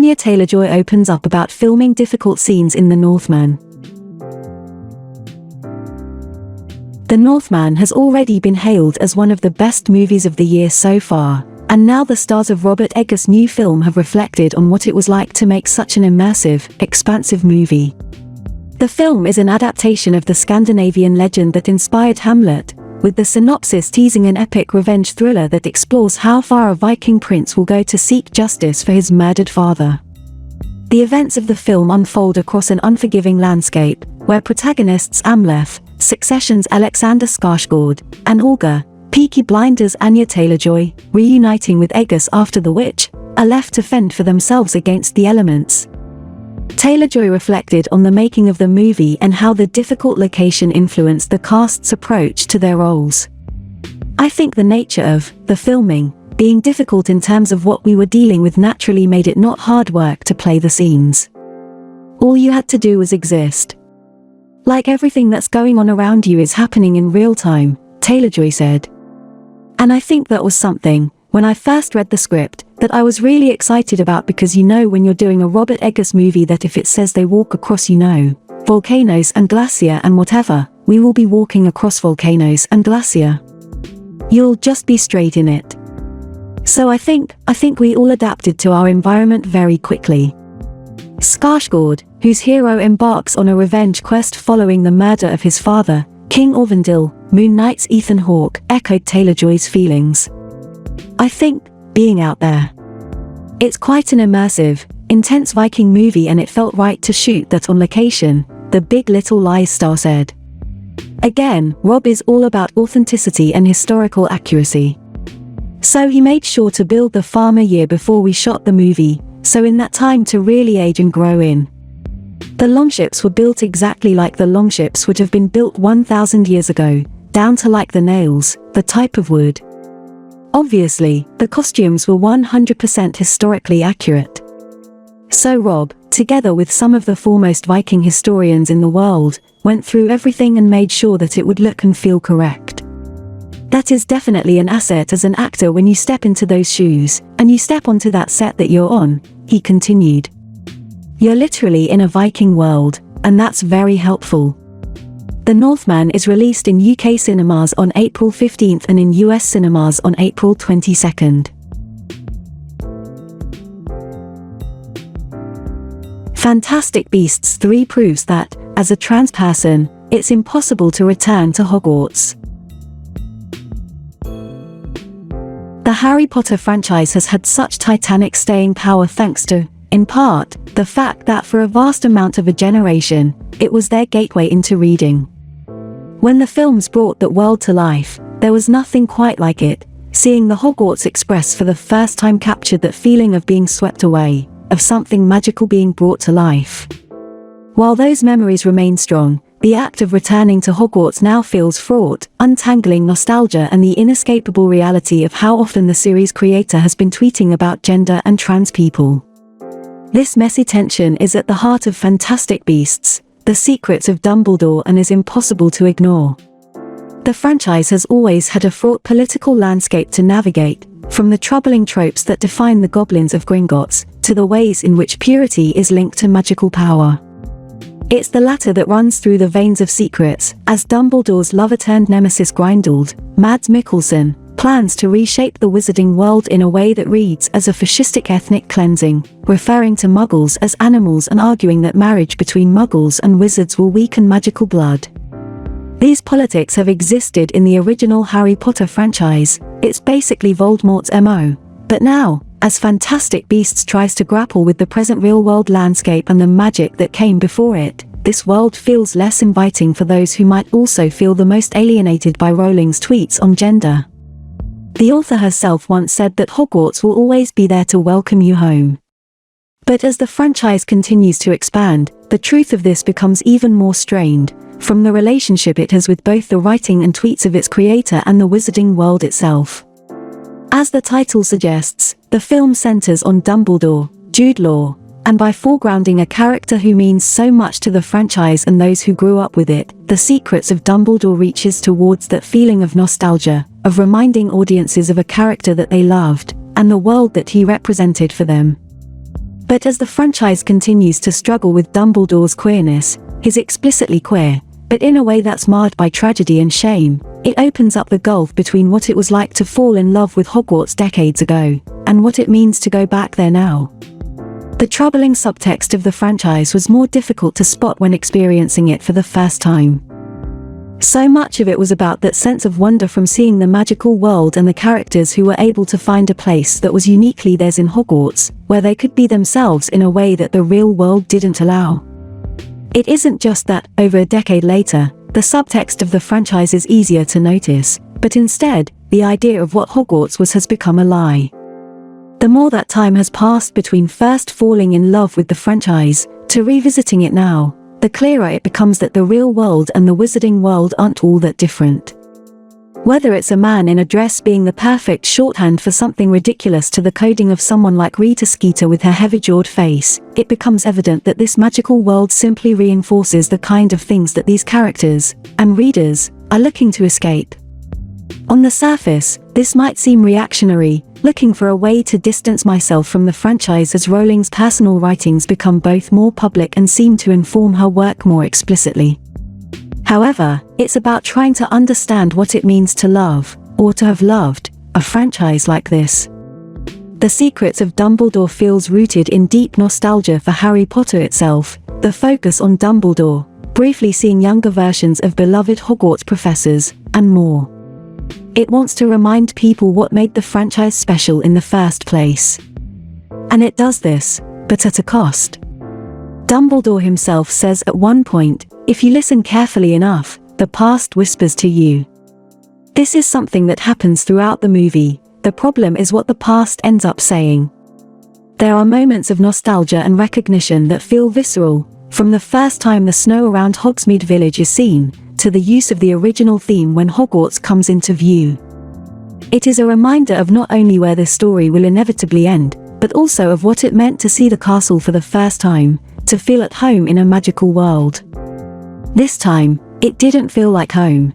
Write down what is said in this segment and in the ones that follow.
Anya Taylor-Joy opens up about filming difficult scenes in The Northman. The Northman has already been hailed as one of the best movies of the year so far, and now the stars of Robert Eggers' new film have reflected on what it was like to make such an immersive, expansive movie. The film is an adaptation of the Scandinavian legend that inspired Hamlet, with the synopsis teasing an epic revenge thriller that explores how far a Viking prince will go to seek justice for his murdered father. The events of the film unfold across an unforgiving landscape, where protagonists Amleth, Succession's Alexander Skarsgård, and Olga, Peaky Blinders' Anya Taylor-Joy, reuniting with Eggers after The Witch, are left to fend for themselves against the elements. Taylor-Joy reflected on the making of the movie and how the difficult location influenced the cast's approach to their roles. "I think the nature of the filming, being difficult in terms of what we were dealing with, naturally made it not hard work to play the scenes. All you had to do was exist. Like everything that's going on around you is happening in real time," Taylor-Joy said. "And I think that was something, when I first read the script, that I was really excited about, because you know when you're doing a Robert Eggers movie that if it says they walk across, volcanoes and glacier and whatever, we will be walking across volcanoes and glacier. You'll just be straight in it. So I think we all adapted to our environment very quickly." Skarsgård, whose hero embarks on a revenge quest following the murder of his father, King Orvandil, Moon Knight's Ethan Hawke, echoed Taylor-Joy's feelings. "I think, being out there. It's quite an immersive, intense Viking movie, and it felt right to shoot that on location," the Big Little Lies star said. Again, Rob is all about authenticity and historical accuracy. "So he made sure to build the farm a year before we shot the movie, so in that time to really age and grow in. The longships were built exactly like the longships would have been built 1,000 years ago, down to like the nails, the type of wood. Obviously, the costumes were 100% historically accurate. So Rob, together with some of the foremost Viking historians in the world, went through everything and made sure that it would look and feel correct. That is definitely an asset as an actor when you step into those shoes, and you step onto that set that you're on," he continued. "You're literally in a Viking world, and that's very helpful." The Northman is released in UK cinemas on April 15th and in US cinemas on April 22nd. Fantastic Beasts 3 proves that, as a trans person, it's impossible to return to Hogwarts. The Harry Potter franchise has had such titanic staying power thanks to, in part, the fact that for a vast amount of a generation, it was their gateway into reading. When the films brought that world to life, there was nothing quite like it. Seeing the Hogwarts Express for the first time captured that feeling of being swept away, of something magical being brought to life. While those memories remain strong, the act of returning to Hogwarts now feels fraught, untangling nostalgia and the inescapable reality of how often the series creator has been tweeting about gender and trans people. This messy tension is at the heart of Fantastic Beasts, The Secrets of Dumbledore, and is impossible to ignore. The franchise has always had a fraught political landscape to navigate, from the troubling tropes that define the goblins of Gringotts, to the ways in which purity is linked to magical power. It's the latter that runs through the veins of Secrets, as Dumbledore's lover-turned-nemesis Grindelwald, Mads Mikkelsen, plans to reshape the wizarding world in a way that reads as a fascistic ethnic cleansing, referring to Muggles as animals and arguing that marriage between Muggles and wizards will weaken magical blood. These politics have existed in the original Harry Potter franchise, it's basically Voldemort's MO. But now, as Fantastic Beasts tries to grapple with the present real-world landscape and the magic that came before it, this world feels less inviting for those who might also feel the most alienated by Rowling's tweets on gender. The author herself once said that Hogwarts will always be there to welcome you home. But as the franchise continues to expand, the truth of this becomes even more strained, from the relationship it has with both the writing and tweets of its creator and the wizarding world itself. As the title suggests, the film centers on Dumbledore, Jude Law, and by foregrounding a character who means so much to the franchise and those who grew up with it, The Secrets of Dumbledore reaches towards that feeling of nostalgia, of reminding audiences of a character that they loved, and the world that he represented for them. But as the franchise continues to struggle with Dumbledore's queerness, he's explicitly queer, but in a way that's marred by tragedy and shame, it opens up the gulf between what it was like to fall in love with Hogwarts decades ago, and what it means to go back there now. The troubling subtext of the franchise was more difficult to spot when experiencing it for the first time. So much of it was about that sense of wonder from seeing the magical world and the characters who were able to find a place that was uniquely theirs in Hogwarts, where they could be themselves in a way that the real world didn't allow. It isn't just that, over a decade later, the subtext of the franchise is easier to notice, but instead, the idea of what Hogwarts was has become a lie. The more that time has passed between first falling in love with the franchise, to revisiting it now, the clearer it becomes that the real world and the wizarding world aren't all that different. Whether it's a man in a dress being the perfect shorthand for something ridiculous to the coding of someone like Rita Skeeter with her heavy-jawed face, it becomes evident that this magical world simply reinforces the kind of things that these characters, and readers, are looking to escape. On the surface, this might seem reactionary, looking for a way to distance myself from the franchise as Rowling's personal writings become both more public and seem to inform her work more explicitly. However, it's about trying to understand what it means to love, or to have loved, a franchise like this. The Secrets of Dumbledore feels rooted in deep nostalgia for Harry Potter itself, the focus on Dumbledore, briefly seeing younger versions of beloved Hogwarts professors, and more. It wants to remind people what made the franchise special in the first place. And it does this, but at a cost. Dumbledore himself says at one point, "If you listen carefully enough, the past whispers to you." This is something that happens throughout the movie. The problem is what the past ends up saying. There are moments of nostalgia and recognition that feel visceral, from the first time the snow around Hogsmeade Village is seen, to the use of the original theme when Hogwarts comes into view. It is a reminder of not only where this story will inevitably end, but also of what it meant to see the castle for the first time, to feel at home in a magical world. This time, it didn't feel like home.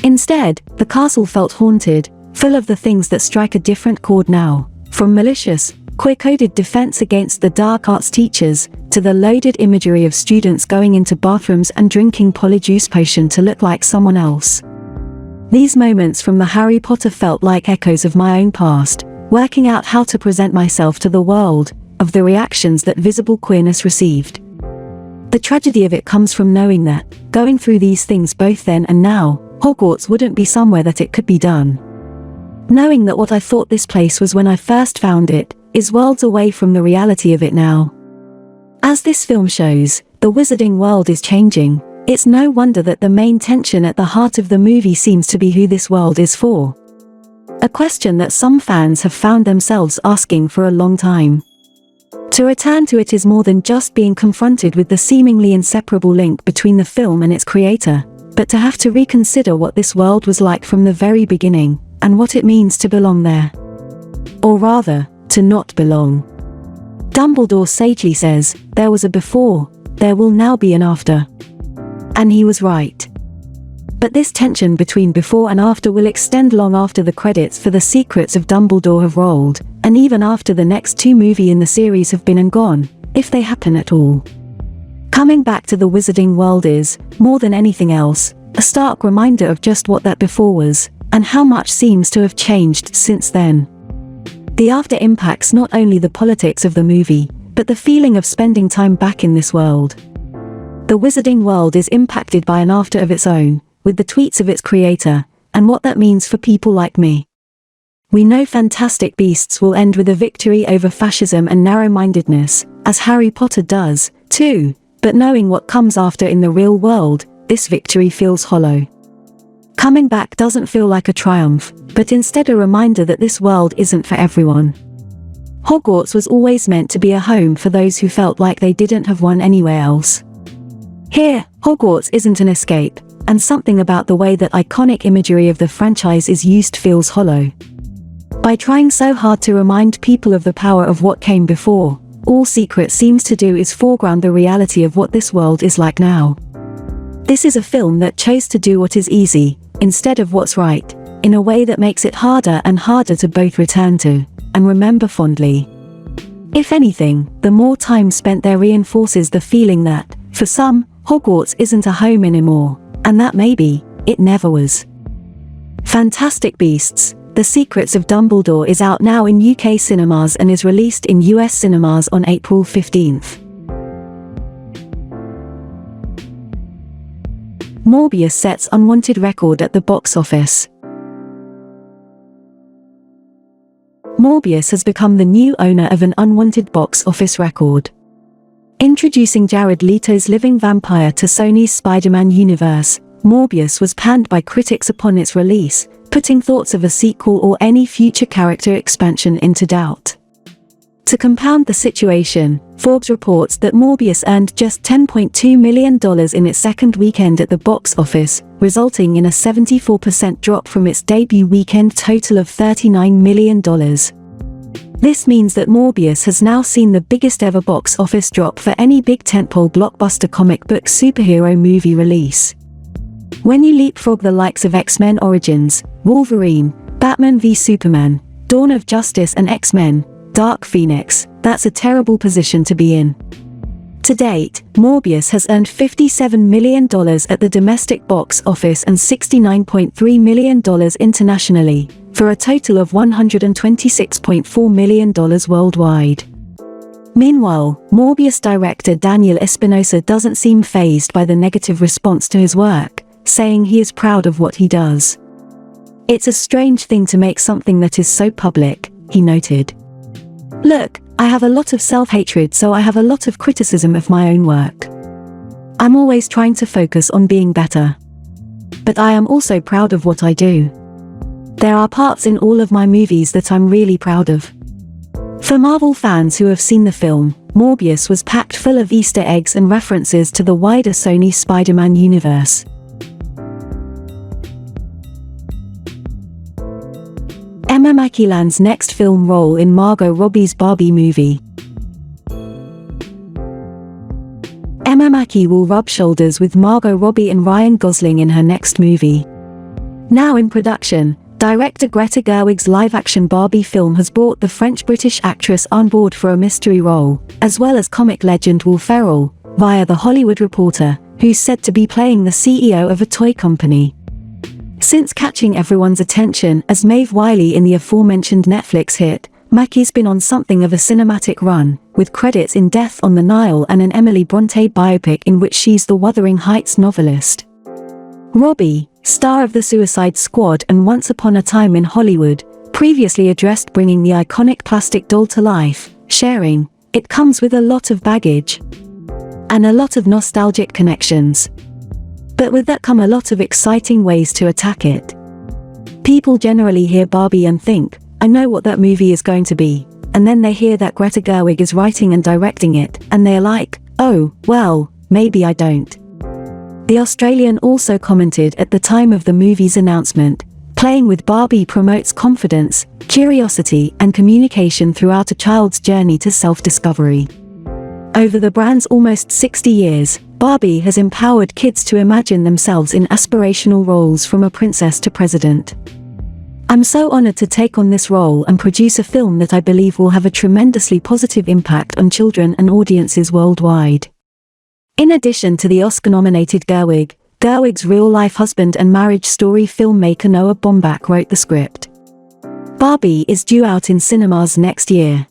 Instead, the castle felt haunted, full of the things that strike a different chord now, from malicious, queer-coded defense against the dark arts teachers, to the loaded imagery of students going into bathrooms and drinking polyjuice potion to look like someone else. These moments from the Harry Potter felt like echoes of my own past, working out how to present myself to the world, of the reactions that visible queerness received. The tragedy of it comes from knowing that, going through these things both then and now, Hogwarts wouldn't be somewhere that it could be done. Knowing that what I thought this place was when I first found it, is worlds away from the reality of it now. As this film shows, the wizarding world is changing. It's no wonder that the main tension at the heart of the movie seems to be who this world is for. A question that some fans have found themselves asking for a long time. To return to it is more than just being confronted with the seemingly inseparable link between the film and its creator, but to have to reconsider what this world was like from the very beginning, and what it means to belong there. Or rather, to not belong. Dumbledore sagely says, "There was a before, there will now be an after." And he was right. But this tension between before and after will extend long after the credits for The Secrets of Dumbledore have rolled, and even after the next two movies in the series have been and gone, if they happen at all. Coming back to the wizarding world is, more than anything else, a stark reminder of just what that before was, and how much seems to have changed since then. The after impacts not only the politics of the movie, but the feeling of spending time back in this world. The wizarding world is impacted by an after of its own, with the tweets of its creator, and what that means for people like me. We know Fantastic Beasts will end with a victory over fascism and narrow-mindedness, as Harry Potter does, too, but knowing what comes after in the real world, this victory feels hollow. Coming back doesn't feel like a triumph, but instead a reminder that this world isn't for everyone. Hogwarts was always meant to be a home for those who felt like they didn't have one anywhere else. Here, Hogwarts isn't an escape, and something about the way that iconic imagery of the franchise is used feels hollow. By trying so hard to remind people of the power of what came before, all Secret seems to do is foreground the reality of what this world is like now. This is a film that chose to do what is easy, instead of what's right, in a way that makes it harder and harder to both return to, and remember fondly. If anything, the more time spent there reinforces the feeling that, for some, Hogwarts isn't a home anymore, and that maybe, it never was. Fantastic Beasts: The Secrets of Dumbledore is out now in UK cinemas and is released in US cinemas on April 15th. Morbius sets unwanted record at the box office. Morbius has become the new owner of an unwanted box office record. Introducing Jared Leto's living vampire to Sony's Spider-Man universe, Morbius was panned by critics upon its release, putting thoughts of a sequel or any future character expansion into doubt. To compound the situation, Forbes reports that Morbius earned just $10.2 million in its second weekend at the box office, resulting in a 74% drop from its debut weekend total of $39 million. This means that Morbius has now seen the biggest ever box office drop for any big tentpole blockbuster comic book superhero movie release. When you leapfrog the likes of X-Men Origins, Wolverine, Batman v Superman, Dawn of Justice and X-Men: Dark Phoenix, that's a terrible position to be in. To date, Morbius has earned $57 million at the domestic box office and $69.3 million internationally, for a total of $126.4 million worldwide. Meanwhile, Morbius director Daniel Espinosa doesn't seem fazed by the negative response to his work, saying he is proud of what he does. "It's a strange thing to make something that is so public," he noted. "Look, I have a lot of self-hatred, so I have a lot of criticism of my own work. I'm always trying to focus on being better. But I am also proud of what I do. There are parts in all of my movies that I'm really proud of." For Marvel fans who have seen the film, Morbius was packed full of Easter eggs and references to the wider Sony Spider-Man universe. Emma Mackey lands next film role in Margot Robbie's Barbie movie. Emma Mackey will rub shoulders with Margot Robbie and Ryan Gosling in her next movie. Now in production, director Greta Gerwig's live-action Barbie film has brought the French-British actress on board for a mystery role, as well as comic legend Will Ferrell, via The Hollywood Reporter, who's said to be playing the CEO of a toy company. Since catching everyone's attention as Maeve Wiley in the aforementioned Netflix hit, Mackey's been on something of a cinematic run, with credits in Death on the Nile and an Emily Bronte biopic in which she's the Wuthering Heights novelist. Robbie, star of The Suicide Squad and Once Upon a Time in Hollywood, previously addressed bringing the iconic plastic doll to life, sharing, "It comes with a lot of baggage and a lot of nostalgic connections. But with that come a lot of exciting ways to attack it. People generally hear Barbie and think, I know what that movie is going to be, and then they hear that Greta Gerwig is writing and directing it, and they're like, oh, well, maybe I don't." The Australian also commented at the time of the movie's announcement, "Playing with Barbie promotes confidence, curiosity and communication throughout a child's journey to self-discovery." Over the brand's almost 60 years, Barbie has empowered kids to imagine themselves in aspirational roles from a princess to president. "I'm so honored to take on this role and produce a film that I believe will have a tremendously positive impact on children and audiences worldwide." In addition to the Oscar-nominated Gerwig, Gerwig's real-life husband and marriage story filmmaker Noah Baumbach wrote the script. Barbie is due out in cinemas next year.